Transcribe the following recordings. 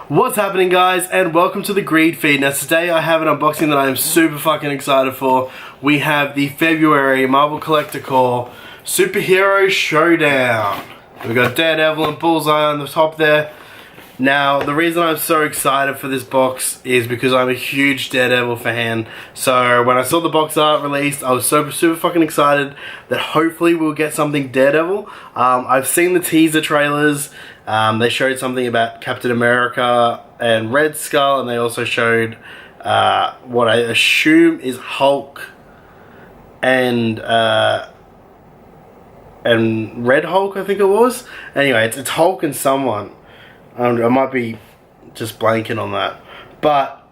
What's happening, guys, and welcome to the Greed Feed. Now today I have an unboxing that I am super fucking excited for. We have the February Marvel Collector Core Superhero Showdown. We've got Daredevil and Bullseye on the top there. Now, the reason I'm so excited for this box is because I'm a huge Daredevil fan. So when I saw the box art released, I was super fucking excited that hopefully we'll get something Daredevil. I've seen the teaser trailers. They showed something about Captain America and Red Skull, and they also showed what I assume is Hulk and Red Hulk, I think it was. Anyway, it's Hulk and someone. I might be just blanking on that. But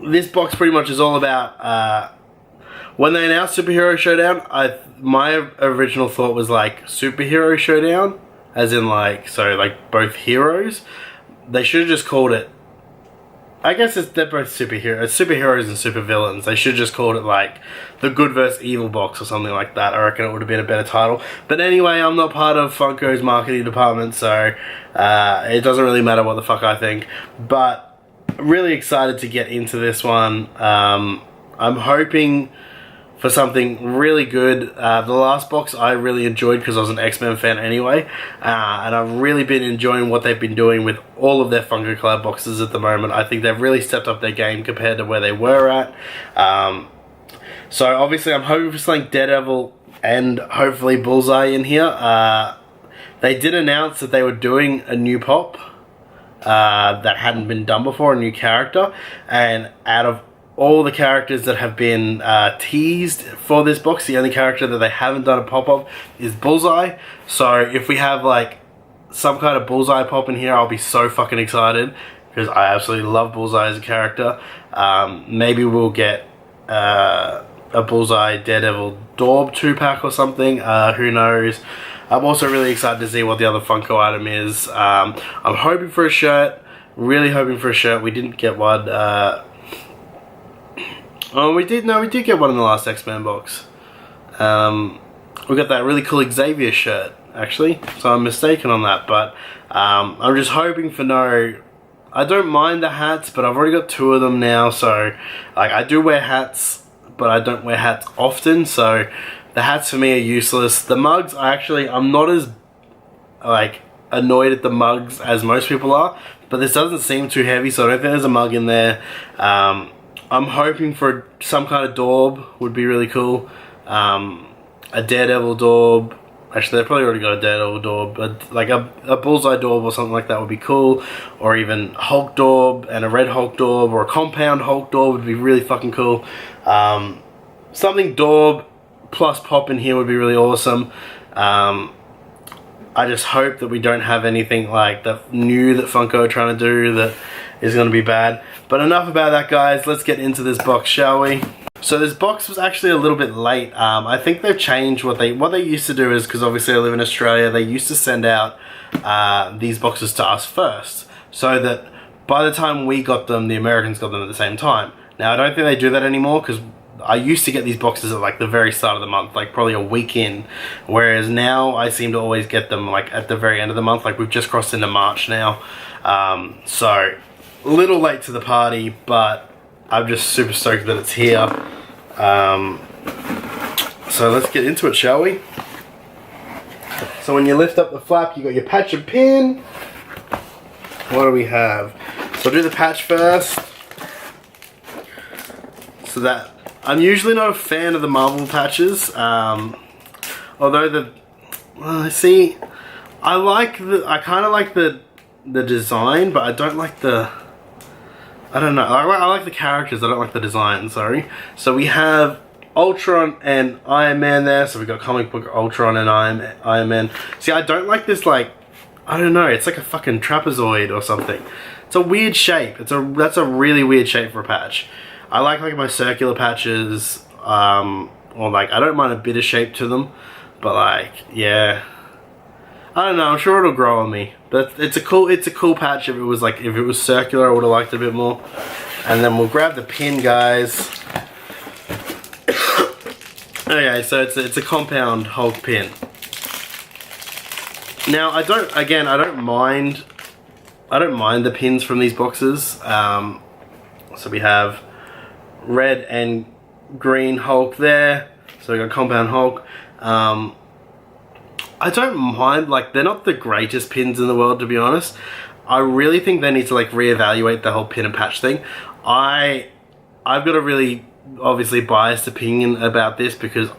this box pretty much is all about when they announced Superhero Showdown, my original thought was like Superhero Showdown, as in like, so like both heroes. They should have just called it, I guess they're both superheroes and supervillains. They should have just called it like the Good vs Evil box or something like that. I reckon it would have been a better title. But anyway, I'm not part of Funko's marketing department, so it doesn't really matter what the fuck I think. But really excited to get into this one. I'm hoping for something really good. The last box I really enjoyed because I was an X-Men fan anyway, and I've really been enjoying what they've been doing with all of their Funko Collab boxes at the moment. I think they've really stepped up their game compared to where they were at. So obviously I'm hoping for something Daredevil and hopefully Bullseye in here. They did announce that they were doing a new pop that hadn't been done before, a new character, and out of all the characters that have been teased for this box, the only character that they haven't done a pop of is Bullseye. So if we have like some kind of Bullseye pop in here, I'll be so fucking excited because I absolutely love Bullseye as a character. Maybe we'll get a Bullseye Daredevil Daub 2-pack or something, who knows. I'm also really excited to see what the other Funko item is. I'm hoping for a shirt, really hoping for a shirt. We didn't get one. Oh, we did get one in the last X-Men box. We got that really cool Xavier shirt, actually, so I'm mistaken on that, but I'm just hoping for no... I don't mind the hats, but I've already got 2 of them now, so like I do wear hats, but I don't wear hats often, so the hats for me are useless. The mugs, I'm not as like annoyed at the mugs as most people are, but this doesn't seem too heavy, so I don't think there's a mug in there. I'm hoping for some kind of Daub, would be really cool. A Daredevil Daub. Actually, they've probably already got a Daredevil Daub, but like a Bullseye Daub or something like that would be cool. Or even Hulk Daub and a Red Hulk Daub, or a Compound Hulk Daub would be really fucking cool. Something Daub plus pop in here would be really awesome. I just hope that we don't have anything like the new that Funko are trying to do that is going to be bad. But enough about that, guys. Let's get into this box, shall we? So this box was actually a little bit late. I think they've changed what they used to do is, because obviously I live in Australia, they used to send out these boxes to us first, so that by the time we got them, the Americans got them at the same time. Now I don't think they do that anymore, because I used to get these boxes at like the very start of the month, like probably a week in, whereas now I seem to always get them like at the very end of the month. Like we've just crossed into March now, so a little late to the party, but I'm just super stoked that it's here. So let's get into it, shall we? So when you lift up the flap, you got your patch and pin. What do we have? So I'll do the patch first. So that, I'm usually not a fan of the Marvel patches, although see, I kind of like the design, but I don't like the, I don't know, I like the characters, I don't like the design, sorry. So we have Ultron and Iron Man there, so we've got comic book Ultron and Iron Man. See, I don't like this, like, I don't know, it's like a fucking trapezoid or something. It's a weird shape, that's a really weird shape for a patch. I like my circular patches, or like, I don't mind a bit of shape to them, but like, yeah. I don't know, I'm sure it'll grow on me. But it's a cool patch. If it was circular, I would have liked it a bit more. And then we'll grab the pin, guys. Okay, so it's a Compound Hulk pin. Now I don't mind I don't mind the pins from these boxes. So we have red and green Hulk there. So we got Compound Hulk. I don't mind, like, they're not the greatest pins in the world, to be honest. I really think they need to, like, reevaluate the whole pin and patch thing. I've got a really, obviously, biased opinion about this because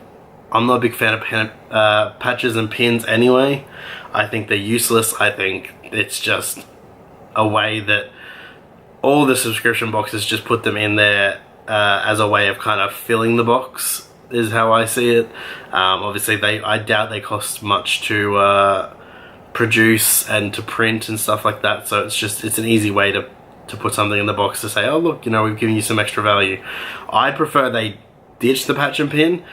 I'm not a big fan of patches and pins anyway. I think they're useless. I think it's just a way that all the subscription boxes just put them in there as a way of kind of filling the box, is how I see it. Obviously, I doubt they cost much to produce and to print and stuff like that, so it's an easy way to put something in the box to say, oh look, you know, we've given you some extra value. I prefer they ditch the patch and pin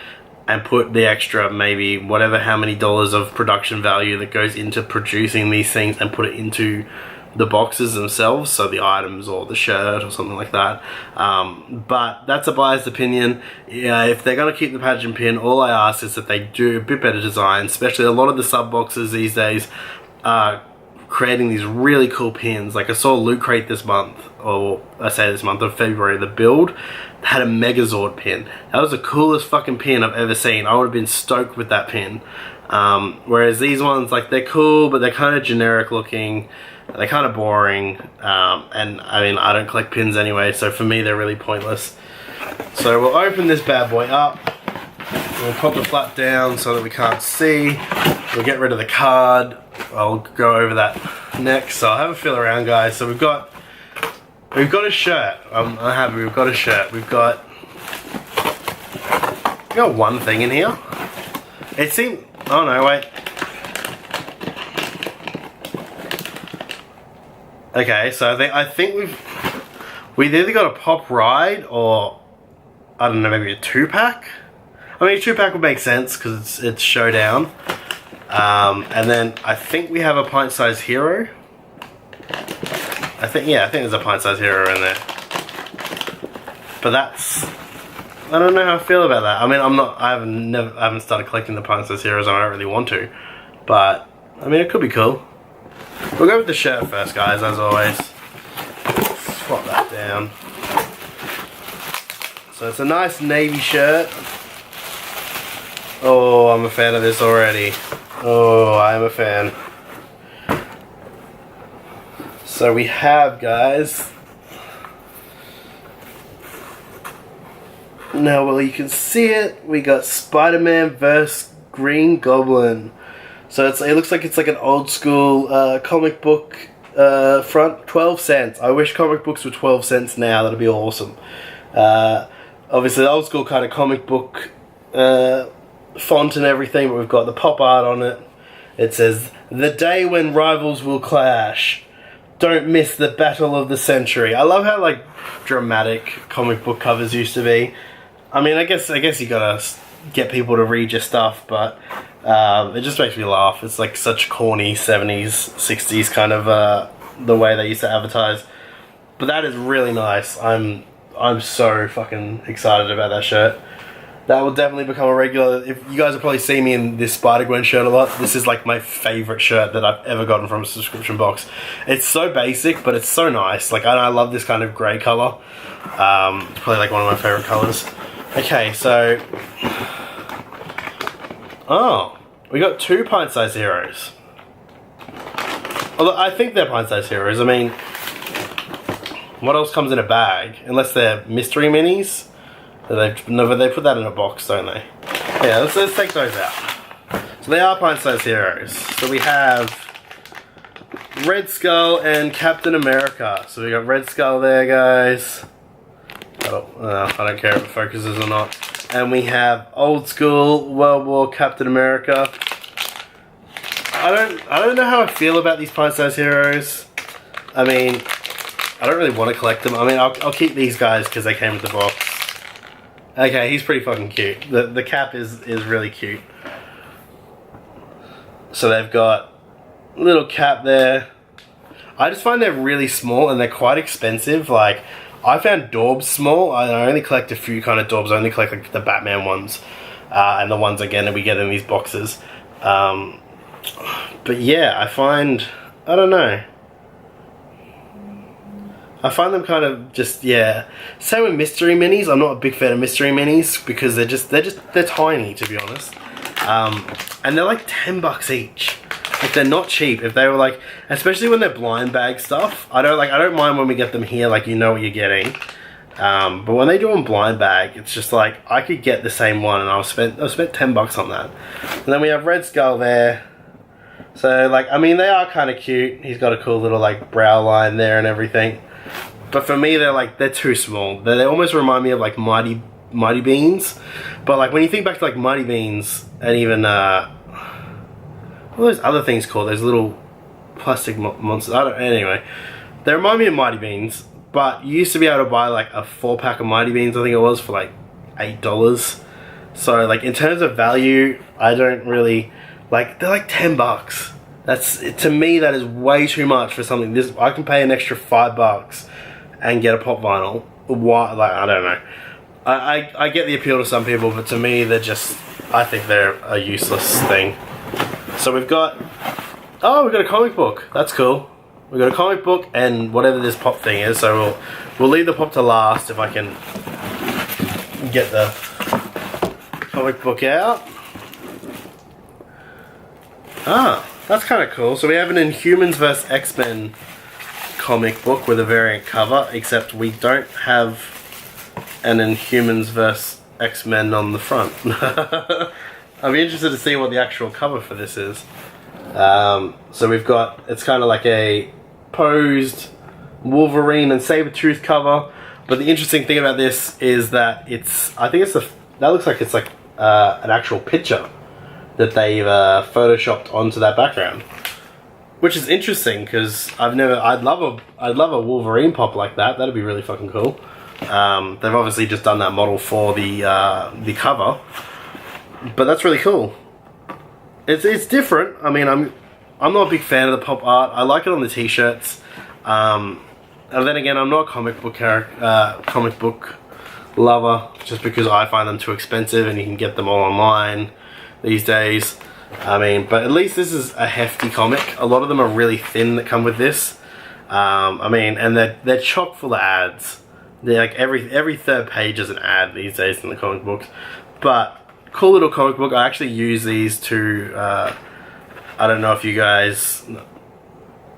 and put the extra, maybe whatever, how many dollars of production value that goes into producing these things, and put it into the boxes themselves, so the items or the shirt or something like that. But that's a biased opinion. Yeah, if they're going to keep the patch and pin, all I ask is that they do a bit better design, especially a lot of the sub boxes these days are creating these really cool pins. Like I saw Loot Crate this month, or I say this month of February, the build had a Megazord pin. That was the coolest fucking pin I've ever seen. I would have been stoked with that pin. Whereas these ones, like, they're cool, but they're kind of generic looking. They're kind of boring, and I mean, I don't collect pins anyway, so for me they're really pointless. So we'll open this bad boy up, we'll pop the flap down so that we can't see, we'll get rid of the card, I'll go over that next, so I'll have a feel around, guys. So we've got a shirt. I'm happy we've got a shirt. We've got one thing in here. It seemed, oh no, wait. Okay, so I think we've either got a pop ride or, I don't know, maybe a 2-pack. I mean, a 2-pack would make sense because it's Showdown. And then I think we have a pint-sized hero. I think there's a pint-sized hero in there. But that's, I don't know how I feel about that. I mean, I haven't started collecting the pint-sized heroes, and I don't really want to. But I mean, it could be cool. We'll go with the shirt first, guys, as always. Swap that down. So it's a nice navy shirt. Oh, I'm a fan of this already. Oh, I'm a fan. So we have, guys. Now, well, you can see it. We got Spider-Man vs. Green Goblin. So it looks like it's like an old school comic book front. 12 cents. I wish comic books were 12 cents now. That'd be awesome. Obviously, the old school kind of comic book font and everything, but we've got the pop art on it. It says, "The day when rivals will clash. Don't miss the battle of the century." I love how, like, dramatic comic book covers used to be. I mean, I guess you gotta get people to read your stuff, but it just makes me laugh. It's like such corny 70s, 60s kind of the way they used to advertise. But that is really nice. I'm so fucking excited about that shirt. That will definitely become a regular. If you guys have probably seen me in this Spider-Gwen shirt a lot, this is like my favorite shirt that I've ever gotten from a subscription box. It's so basic, but it's so nice. Like, I love this kind of grey colour. It's probably like one of my favorite colours. Okay, so, oh, we got 2 pint-sized heroes. Although I think they're pint-sized heroes. I mean, what else comes in a bag? Unless they're mystery minis. They put that in a box, don't they? Yeah, let's take those out. So they are pint-sized heroes. So we have Red Skull and Captain America. So we got Red Skull there, guys. I don't care if it focuses or not. And we have old school World War Captain America. I don't know how I feel about these pint-sized heroes. I mean, I don't really want to collect them. I mean, I'll keep these guys because they came with the box. Okay, he's pretty fucking cute. The cap is really cute. So they've got a little cap there. I just find they're really small and they're quite expensive. Like, I found Dorbs small. I only collect a few kind of Dorbs. I only collect like the Batman ones. And the ones, again, that we get in these boxes. But yeah, I don't know. I find them kind of just, yeah. Same with mystery minis. I'm not a big fan of mystery minis because they're tiny, to be honest. And they're like $10 each. Like, they're not cheap. If they were like, especially when they're blind bag stuff, I don't mind when we get them here, like, you know what you're getting. But when they do them blind bag, it's just like, I could get the same one and I've spent $10 on that. And then we have Red Skull there. So, like, I mean, they are kind of cute. He's got a cool little, like, brow line there and everything. But for me, they're too small. They almost remind me of, like, Mighty Beans. But, like, when you think back to, like, Mighty Beans and even, what are those other things called? Those little plastic monsters. Anyway. They remind me of Mighty Beans. But you used to be able to buy, like, a 4-pack of Mighty Beans, I think it was, for, like, $8. So, like, in terms of value, I don't really... Like, they're like $10. To me, that is way too much for something this. I can pay an extra $5 and get a pop vinyl. Why? Like, I don't know. I get the appeal to some people, but to me, I think they're a useless thing. So we've got a comic book. That's cool. We've got a comic book and whatever this pop thing is. So we'll leave the pop to last if I can get the comic book out. Ah, that's kind of cool. So we have an Inhumans vs. X-Men comic book with a variant cover, except we don't have an Inhumans vs. X-Men on the front. I'll be interested to see what the actual cover for this is. So we've got, it's kind of like a posed Wolverine and Sabretooth cover, but the interesting thing about this is that that looks like it's like an actual picture that they've photoshopped onto that background, which is interesting because I'd love a Wolverine pop like that. That'd be really fucking cool. They've obviously just done that model for the cover, but that's really cool. It's different. I mean, I'm not a big fan of the pop art. I like it on the t-shirts, and then again, I'm not a comic book lover just because I find them too expensive, and you can get them all online these days. I mean, but at least this is a hefty comic. A lot of them are really thin that come with this. I mean, and they're chock full of ads. They're like every third page is an ad these days in the comic books. But cool little comic book. I actually use these to I don't know if you guys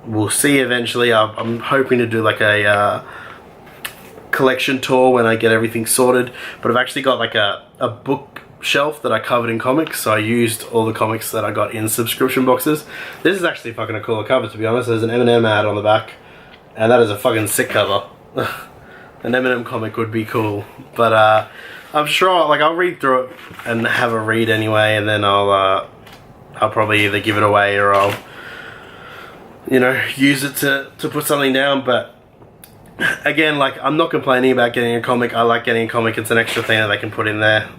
will see eventually. I'm hoping to do like a collection tour when I get everything sorted. But I've actually got like a book shelf that I covered in comics, so I used all the comics that I got in subscription boxes. This is actually fucking a cooler cover, to be honest. There's an Eminem ad on the back, and that is a fucking sick cover. An Eminem comic would be cool, but I'm sure, like, I'll read through it and have a read anyway, and then I'll probably either give it away or I'll, you know, use it to put something down. But again, like, I'm not complaining about getting a comic. I like getting a comic. It's an extra thing that they can put in there.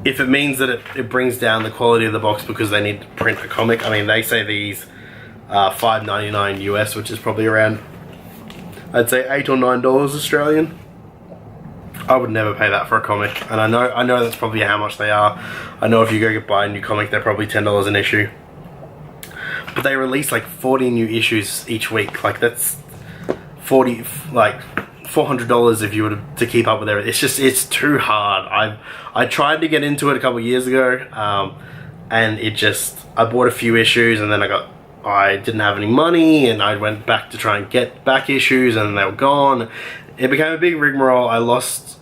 If it means that it brings down the quality of the box because they need to print a comic. I mean, they say these $5.99 US, which is probably around, I'd say $8 or $9 Australian. I would never pay that for a comic, and I know that's probably how much they are. I know if you go buy a new comic, they're probably $10 an issue. But they release like 40 new issues each week. Like, that's $400 if you were to keep up with everything. It's too hard. I tried to get into it a couple of years ago, and I bought a few issues, and then I didn't have any money, and I went back to try and get back issues, and they were gone. It became a big rigmarole. I lost,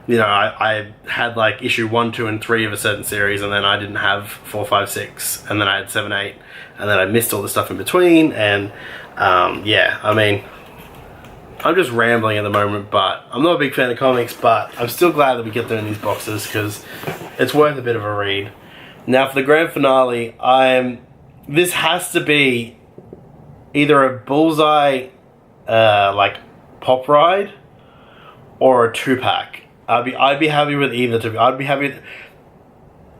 you know, I had like issue 1, 2, and 3 of a certain series, and then I didn't have 4, 5, 6, and then I had 7, 8, and then I missed all the stuff in between, and yeah, I mean, I'm just rambling at the moment, but I'm not a big fan of comics, but I'm still glad that we get them in these boxes because it's worth a bit of a read. Now for the grand finale, this has to be either a Bullseye like pop ride or a 2-pack. I'd be happy with either. I'd be happy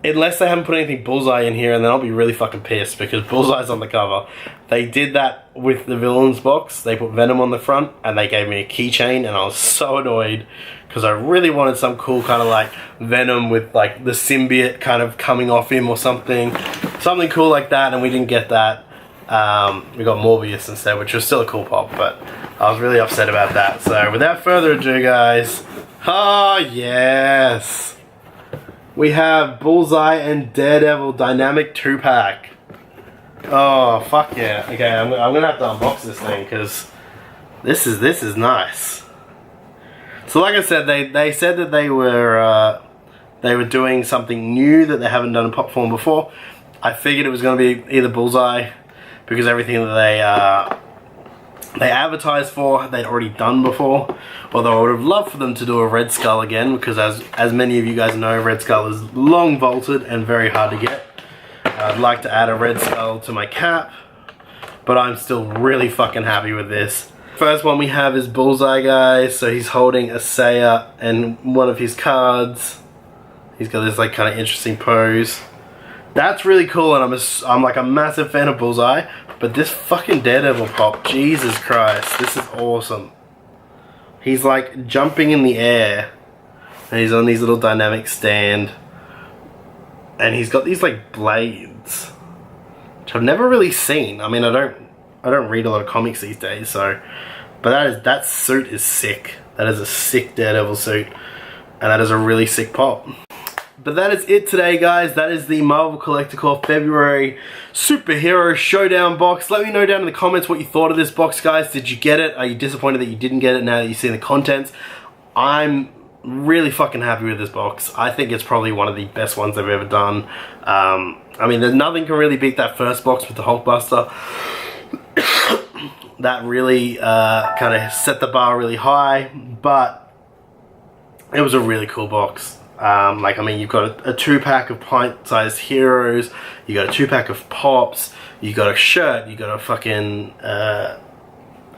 unless they haven't put anything Bullseye in here, and then I'll be really fucking pissed because Bullseye's on the cover. They did that with the Villains box. They put Venom on the front, and they gave me a keychain, and I was so annoyed because I really wanted some cool kind of like Venom with like the symbiote kind of coming off him or something cool like that, and we didn't get that. We got Morbius instead, which was still a cool pop, but I was really upset about that. So without further ado, guys, oh yes, we have Bullseye and Daredevil Dynamic 2-pack. Oh fuck yeah! Okay, I'm gonna have to unbox this thing because this is nice. So like I said, they said that they were doing something new that they haven't done in pop form before. I figured it was going to be either Bullseye, because everything that they advertised for, they'd already done before. Although I would have loved for them to do a Red Skull again, because as many of you guys know, Red Skull is long vaulted and very hard to get. I'd like to add a Red Skull to my cap, but I'm still really fucking happy with this. First one we have is Bullseye, guys. So he's holding a Seiya and one of his cards. He's got this like kind of interesting pose. That's really cool, and I'm like a massive fan of Bullseye, but this fucking Daredevil pop, Jesus Christ, this is awesome. He's like jumping in the air, and he's on these little dynamic stand, and he's got these like blades, which I've never really seen. I mean, I don't read a lot of comics these days, so, but that suit is sick. That is a sick Daredevil suit, and that is a really sick pop. But that is it today, guys. That is the Marvel Collector Corps February Superhero Showdown box. Let me know down in the comments what you thought of this box, guys. Did you get it? Are you disappointed that you didn't get it now that you've seen the contents? I'm really fucking happy with this box. I think it's probably one of the best ones they've ever done. I mean, there's nothing can really beat that first box with the Hulkbuster. That really kind of set the bar really high, but it was a really cool box. Like, I mean, you've got a 2-pack of pint-sized heroes, you got a 2-pack of pops, you got a shirt, you got a fucking, a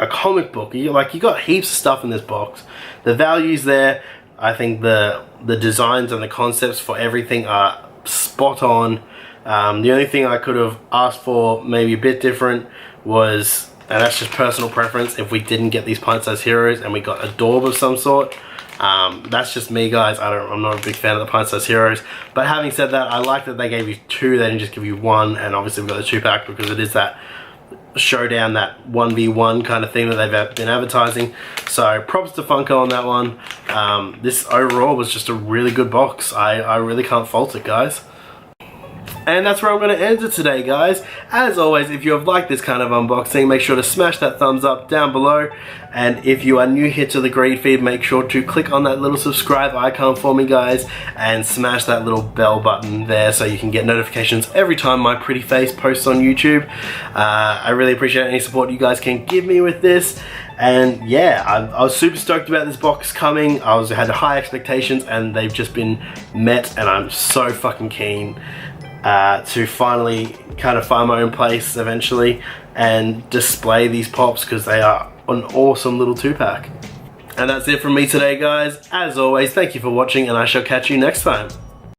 comic book. You got heaps of stuff in this box. The value's there. I think the designs and the concepts for everything are spot on. The only thing I could have asked for, maybe a bit different, was, and that's just personal preference, if we didn't get these pint-sized heroes and we got a Dorb of some sort. That's just me, guys. I'm not a big fan of the pint-sized heroes, but having said that, I like that they gave you 2, they didn't just give you 1, and obviously we've got the 2-pack because it is that Showdown, that 1v1 kind of thing that they've been advertising. So props to Funko on that one. This overall was just a really good box. I really can't fault it, guys. And that's where I'm going to end it today, guys. As always, if you have liked this kind of unboxing, make sure to smash that thumbs up down below. And if you are new here to the Greed Feed, make sure to click on that little subscribe icon for me, guys, and smash that little bell button there so you can get notifications every time my pretty face posts on YouTube. I really appreciate any support you guys can give me with this. And yeah, I was super stoked about this box coming. I had high expectations, and they've just been met, and I'm so fucking keen to finally kind of find my own place eventually and display these pops, because they are an awesome little 2-pack. And that's it from me today, guys. As always, thank you for watching, and I shall catch you next time.